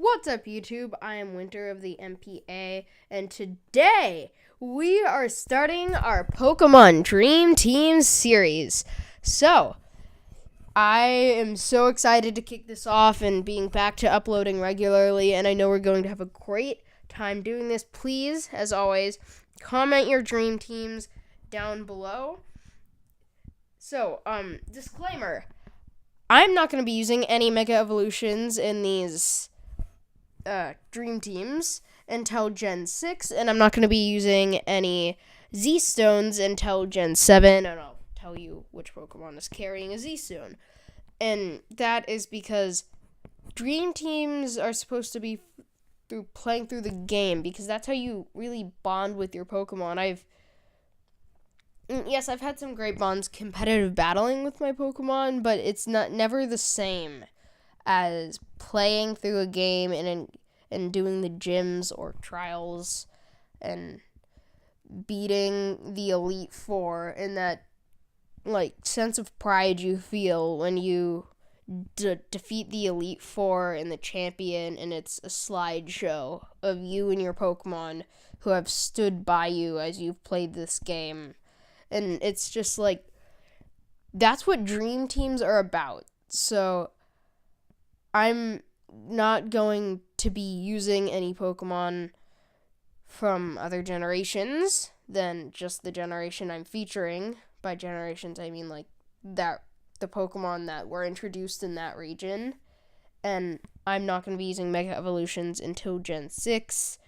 What's up, YouTube? I am Winter of the MPA, and today we are starting our Pokemon Dream Team series. So, I am so excited to kick this off and being back to uploading regularly, and I know we're going to have a great time doing this. Please, as always, comment your dream teams down below. So, disclaimer. I'm not going to be using any Mega Evolutions in these Dream Teams until Gen 6, and I'm not going to be using any Z-Stones until Gen 7, and I'll tell you which Pokemon is carrying a Z-Stone. And that is because Dream Teams are supposed to be through playing through the game, because that's how you really bond with your Pokemon. I've had some great bonds competitive battling with my Pokemon, but it's never the same as playing through a game and doing the gyms or trials and beating the Elite Four, and that sense of pride you feel when you defeat the Elite Four and the champion, and it's a slideshow of you and your Pokemon who have stood by you as you've played this game. And it's just that's what Dream Teams are about. So I'm not going to be using any Pokemon from other generations than just the generation I'm featuring. By generations, I mean the Pokemon that were introduced in that region. And I'm not going to be using Mega Evolutions until Gen 6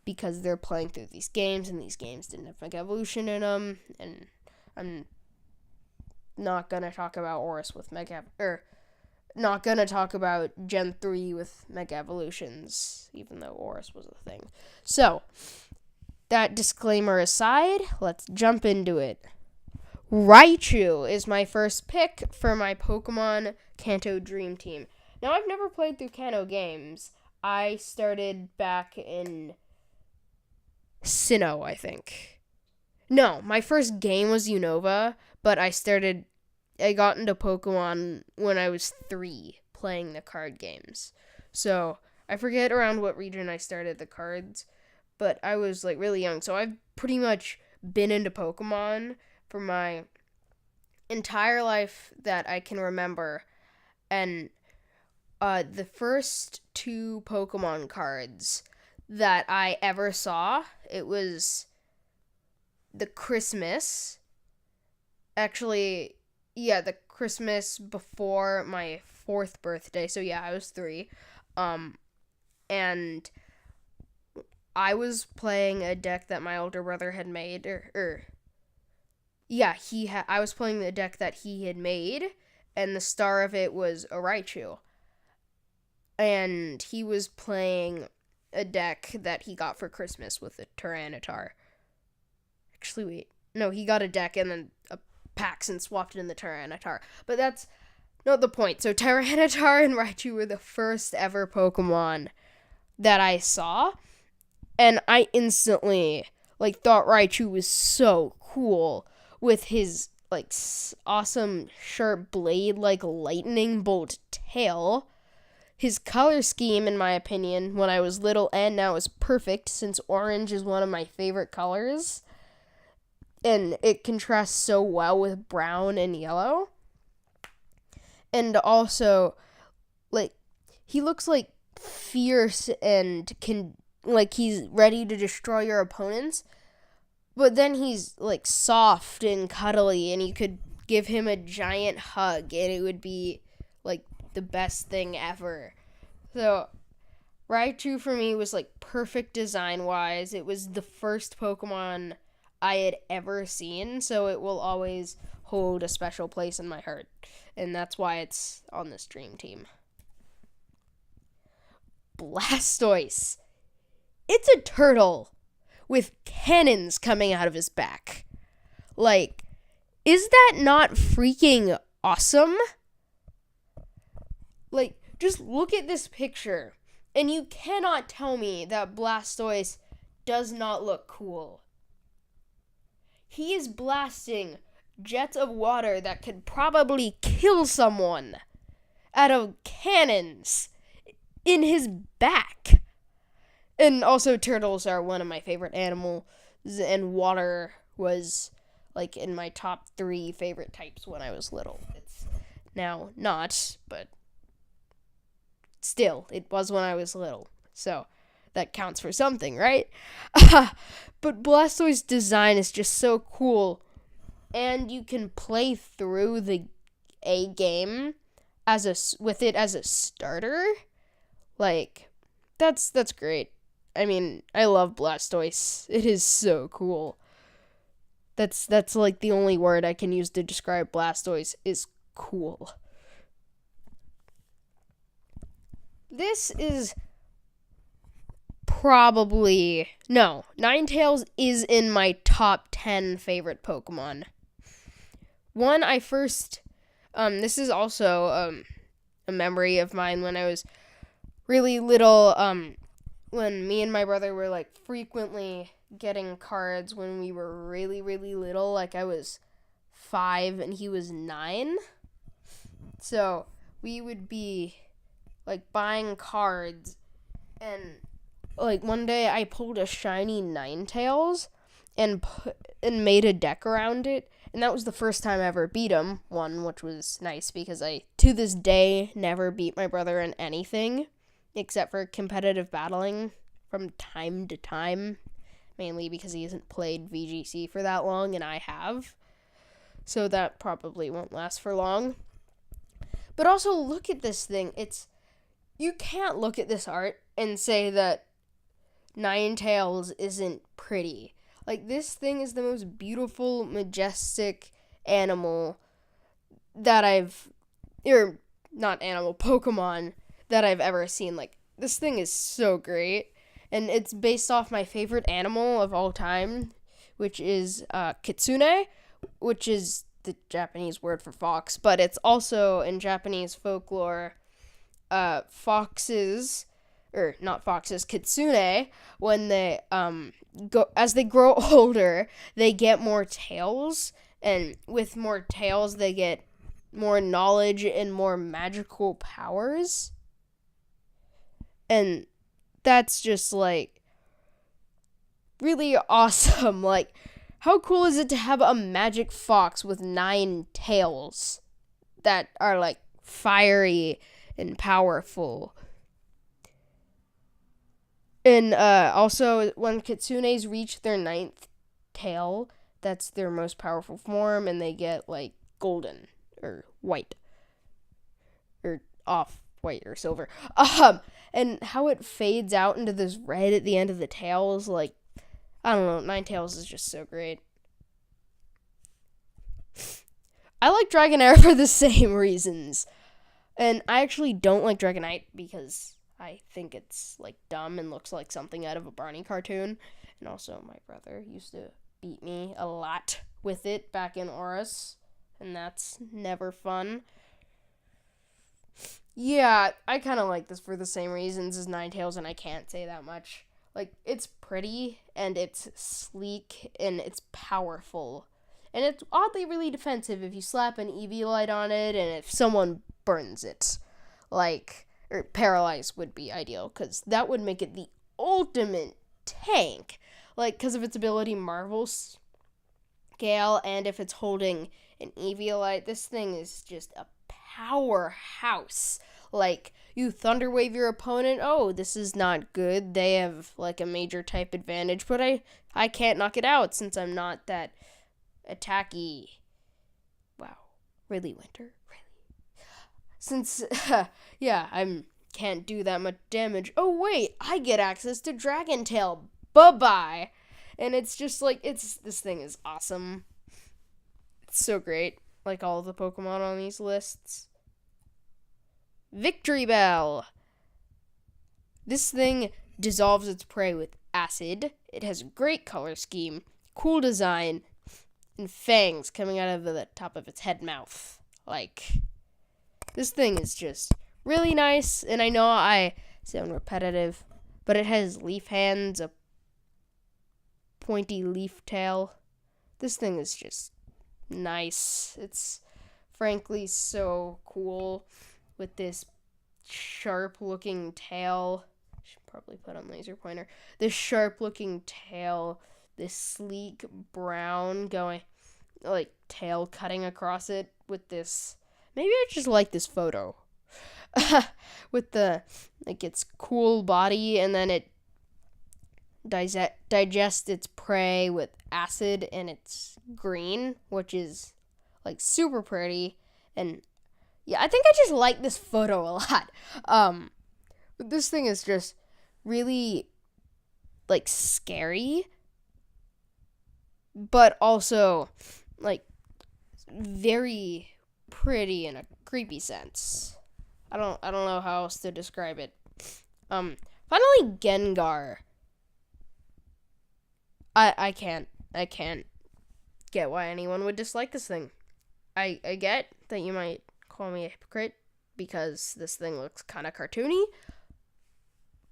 because they're playing through these games, and these games didn't have Mega Evolution in them. And I'm not going to talk about not going to talk about Gen 3 with Mega Evolutions, even though Oris was a thing. So, that disclaimer aside, let's jump into it. Raichu is my first pick for my Pokemon Kanto Dream Team. Now, I've never played through Kanto games. I started back in Sinnoh, I think. No, my first game was Unova, but I got into Pokemon when I was 3, playing the card games. So, I forget around what region I started the cards, but I was, really young. So, I've pretty much been into Pokemon for my entire life that I can remember. And the first 2 Pokemon cards that I ever saw, it was the Christmas. Actually, yeah, the Christmas before my 4th birthday. So yeah, I was 3. And I was playing a deck that my older brother had made, I was playing the deck that he had made, and the star of it was a Raichu. And he was playing a deck that he got for Christmas with a Tyranitar. Actually, wait. No, he got a deck and then a packs and swapped it in the Tyranitar. But that's not the point. So Tyranitar and Raichu were the first ever Pokemon that I saw. And I instantly, thought Raichu was so cool with his, awesome sharp blade, lightning bolt tail. His color scheme, in my opinion, when I was little and now is perfect, since orange is one of my favorite colors. And it contrasts so well with brown and yellow. And also, he looks, fierce and he's ready to destroy your opponents. But then he's, soft and cuddly, and you could give him a giant hug, and it would be, the best thing ever. So, Raichu for me was, perfect design-wise. It was the first Pokemon I had ever seen, so it will always hold a special place in my heart. And that's why it's on this Dream Team. Blastoise. It's a turtle with cannons coming out of his back. Is that not freaking awesome? Just look at this picture, and you cannot tell me that Blastoise does not look cool. He is blasting jets of water that could probably kill someone out of cannons. in his back. And also, turtles are one of my favorite animals, and water was like in my top 3 favorite types when I was little. It's now not, but still, it was when I was little. So that counts for something, right? But Blastoise design is just so cool, and you can play through a game with it as a starter. Like, that's great. I mean, I love Blastoise. It is so cool. That's like the only word I can use to describe Blastoise is cool. This is Ninetales is in my top 10 favorite Pokemon. This is also a memory of mine when I was really little, when me and my brother were like frequently getting cards when we were really, really little. Like I was 5 and he was 9. So we would be like buying cards, and like one day I pulled a shiny Ninetales and made a deck around it, and that was the first time I ever beat him, which was nice because I to this day never beat my brother in anything except for competitive battling from time to time, mainly because he hasn't played VGC for that long and I have, so that probably won't last for long. But also, look at this thing. You can't look at this art and say that Ninetales isn't pretty. Like, this thing is the most beautiful, majestic animal Pokemon that I've ever seen. Like, this thing is so great. And it's based off my favorite animal of all time, which is kitsune, which is the Japanese word for fox. But it's also, in Japanese folklore, kitsune, when they as they grow older, they get more tails, and with more tails they get more knowledge and more magical powers. And that's just like really awesome. Like, how cool is it to have a magic fox with 9 tails that are like fiery and powerful? And also, when kitsunes reach their 9th tail, that's their most powerful form, and they get like golden or white or off white or silver. And how it fades out into this red at the end of the tail is like, I don't know, Ninetales is just so great. I like Dragonair for the same reasons. And I actually don't like Dragonite because I think it's like dumb and looks like something out of a Barney cartoon. And also, my brother used to beat me a lot with it back in Oris, and that's never fun. Yeah, I kind of like this for the same reasons as Ninetales, and I can't say that much. Like, it's pretty, and it's sleek, and it's powerful. And it's oddly really defensive if you slap an Eviolite on it, and if someone burns it. Like, or paralyzed would be ideal, because that would make it the ultimate tank. Like, because of its ability Marvel Scale, and if it's holding an Eviolite, this thing is just a powerhouse. Like, you Thunder Wave your opponent, oh, this is not good. They have, like, a major type advantage, but I can't knock it out since I'm not that attacky. Wow. Really, Winter? Really? Since, I can't do that much damage. Oh, wait, I get access to Dragon Tail. Bye-bye. And it's just, like, this thing is awesome. It's so great. Like all of the Pokemon on these lists. Victory Bell. This thing dissolves its prey with acid. It has a great color scheme, cool design, and fangs coming out of the top of its head mouth. Like, this thing is just really nice, and I know I sound repetitive, but it has leaf hands, a pointy leaf tail. This thing is just nice. It's frankly so cool with this sharp looking tail. Should probably put on laser pointer. This sharp looking tail, this sleek brown going like tail cutting across it with this. Maybe I just like this photo. With the like its cool body, and then it digests its prey with acid, and it's green, which is like super pretty. And yeah, I think I just like this photo a lot. This thing is just really like scary, but also like very pretty in a creepy sense. I don't know how else to describe it. Finally Gengar. I can't get why anyone would dislike this thing. I get that you might call me a hypocrite because this thing looks kind of cartoony,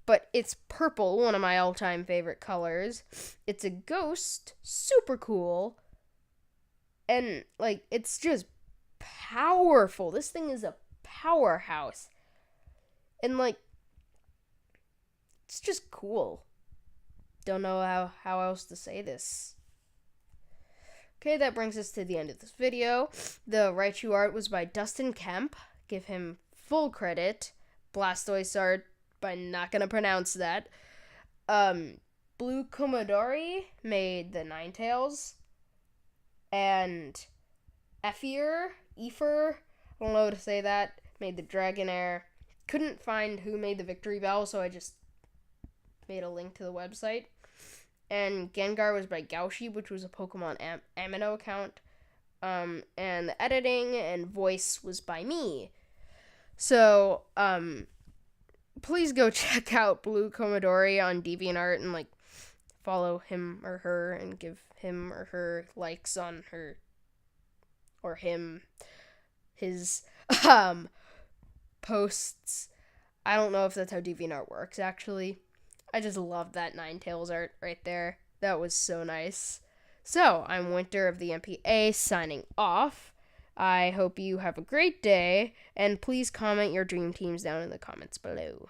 but it's purple, one of my all-time favorite colors. It's a ghost, super cool, and like it's just powerful. This thing is a powerhouse, and like it's just cool. Don't know how else to say this. Okay, that brings us to the end of this video. The Raichu art was by Dustin Kemp. Give him full credit. Blastoise art, but I'm not gonna pronounce that. Blue Komodori made the Ninetales. And Ephir, I don't know how to say that, made the Dragonair. Couldn't find who made the Victory Bell, so I just made a link to the website. And Gengar was by Gaushi, which was a Pokemon Amino account. And the editing and voice was by me. So, please go check out Blue Komodori on DeviantArt and, like, follow him or her and give him or her likes on her or him, his, posts. I don't know if that's how DeviantArt works, actually. I just love that Ninetales art right there. That was so nice. So, I'm Winter of the MPA signing off. I hope you have a great day, and please comment your dream teams down in the comments below.